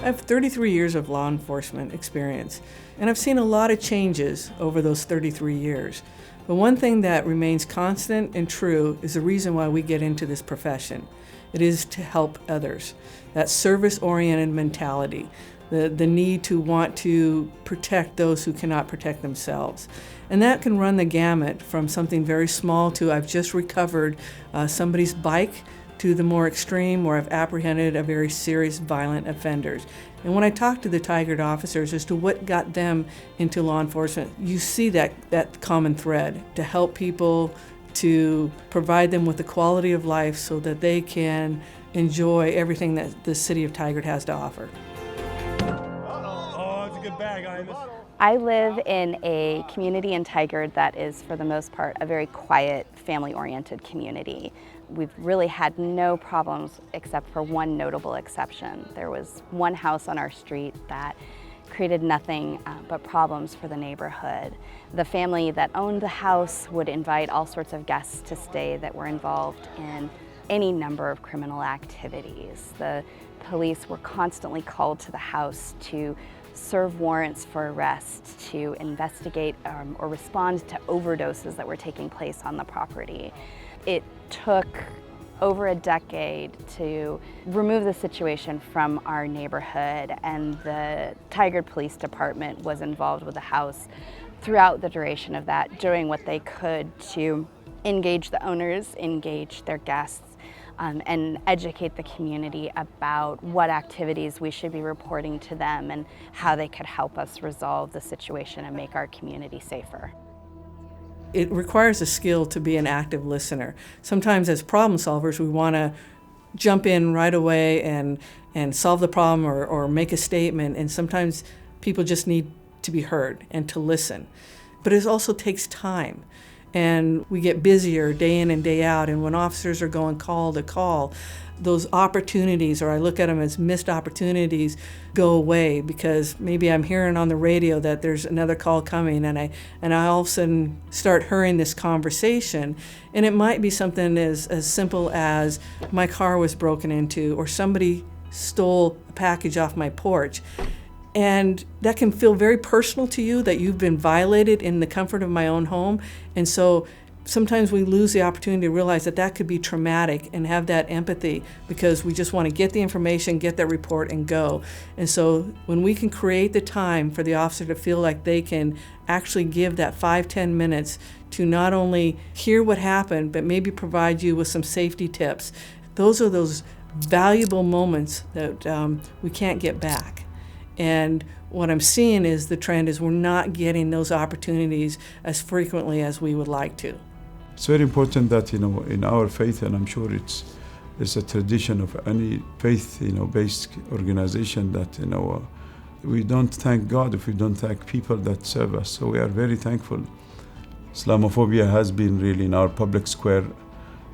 I have 33 years of law enforcement experience, and I've seen a lot of changes over those 33 years. But one thing that remains constant and true is the reason why we get into this profession. It is to help others. That service-oriented mentality, the need to want to protect those who cannot protect themselves. And that can run the gamut from something very small to I've just recovered somebody's bike, to the more extreme where I've apprehended a very serious violent offenders. And when I talk to the Tigard officers as to what got them into law enforcement, you see that common thread to help people, to provide them with the quality of life so that they can enjoy everything that the city of Tigard has to offer. Oh, it's a good bag, Imus. I live in a community in Tigard that is, for the most part, a very quiet, family-oriented community. We've really had no problems except for one notable exception. There was one house on our street that created nothing but problems for the neighborhood. The family that owned the house would invite all sorts of guests to stay that were involved in any number of criminal activities. The police were constantly called to the house to serve warrants for arrest, to investigate or respond to overdoses that were taking place on the property. It took over a decade to remove the situation from our neighborhood, and the Tigard Police Department was involved with the house throughout the duration of that, doing what they could to engage the owners, engage their guests, and educate the community about what activities we should be reporting to them and how they could help us resolve the situation and make our community safer. It requires a skill to be an active listener. Sometimes as problem solvers, we want to jump in right away and solve the problem or make a statement, and sometimes people just need to be heard and to listen. But it also takes time. And we get busier day in and day out, and when officers are going call to call, those opportunities, or I look at them as missed opportunities, go away because maybe I'm hearing on the radio that there's another call coming, and I all of a sudden start hearing this conversation, and it might be something as simple as my car was broken into, or somebody stole a package off my porch. And that can feel very personal to you, that you've been violated in the comfort of my own home. And so sometimes we lose the opportunity to realize that that could be traumatic and have that empathy because we just want to get the information, get that report, and go. And so when we can create the time for the officer to feel like they can actually give that 5-10 minutes to not only hear what happened, but maybe provide you with some safety tips, those are those valuable moments that we can't get back. And what I'm seeing is the trend is we're not getting those opportunities as frequently as we would like to. It's very important that, in our faith, and I'm sure it's a tradition of any faith, based organization that, we don't thank God if we don't thank people that serve us. So we are very thankful. Islamophobia has been really in our public square,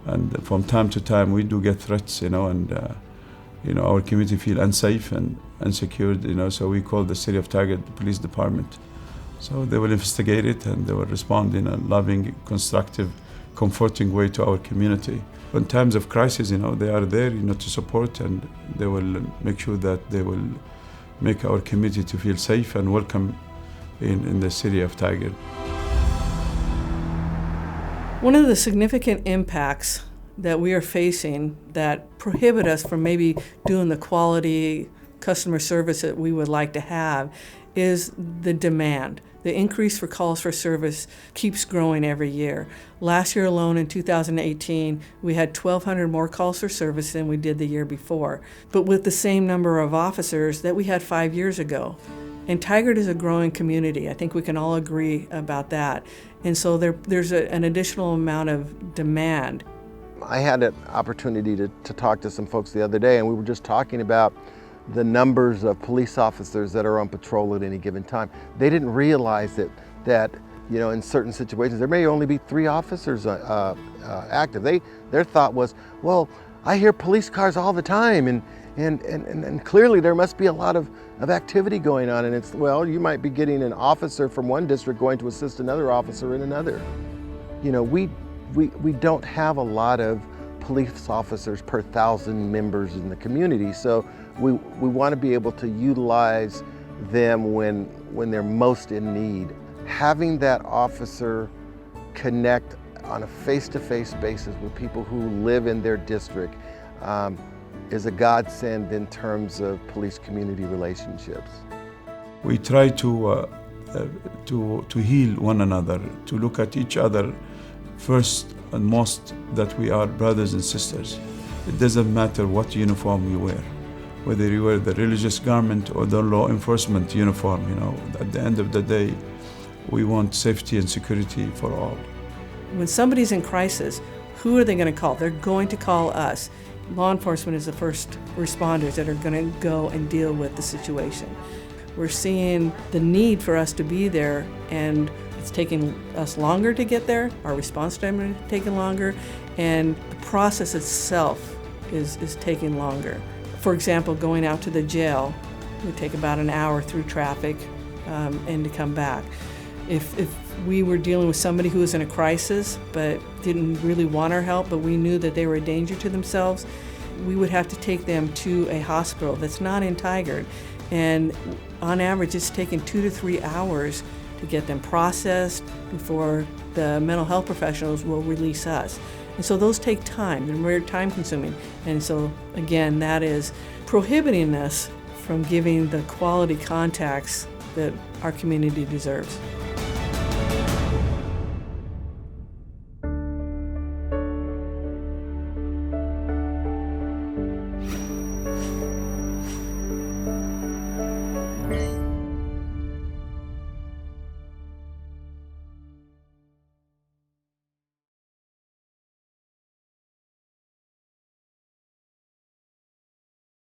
and from time to time we do get threats, and our community feel unsafe and unsecured, so we call the City of Tigard Police Department. So they will investigate it and they will respond in a loving, constructive, comforting way to our community. In times of crisis, they are there, to support, and they will make sure that they will make our community to feel safe and welcome in the City of Tigard. One of the significant impacts that we are facing that prohibit us from maybe doing the quality customer service that we would like to have is the demand. The increase for calls for service keeps growing every year. Last year alone, in 2018, we had 1,200 more calls for service than we did the year before, but with the same number of officers that we had 5 years ago. And Tigard is a growing community. I think we can all agree about that. And so there's an additional amount of demand. I had an opportunity to talk to some folks the other day, and we were just talking about the numbers of police officers that are on patrol at any given time. They didn't realize that in certain situations there may only be 3 officers active. Their thought was, well, I hear police cars all the time, and clearly there must be a lot of activity going on. And it's, well, you might be getting an officer from one district going to assist another officer in another. We don't have a lot of police officers per 1,000 members in the community. So we want to be able to utilize them when they're most in need. Having that officer connect on a face-to-face basis with people who live in their district is a godsend in terms of police-community relationships. We try to heal one another, to look at each other first and most that we are brothers and sisters. It doesn't matter what uniform you wear, whether you wear the religious garment or the law enforcement uniform. At the end of the day, we want safety and security for all. When somebody's in crisis, who are they going to call? They're going to call us. Law enforcement is the first responders that are going to go and deal with the situation. We're seeing the need for us to be there, and it's taking us longer to get there. Our response time is taking longer, and the process itself is taking longer. For example, going out to the jail would take about an hour through traffic and to come back. If we were dealing with somebody who was in a crisis but didn't really want our help, but we knew that they were a danger to themselves, we would have to take them to a hospital that's not in Tigard. And on average, it's taken 2 to 3 hours to get them processed before the mental health professionals will release us. And so those take time, they're very time consuming. And so again, that is prohibiting us from giving the quality contacts that our community deserves.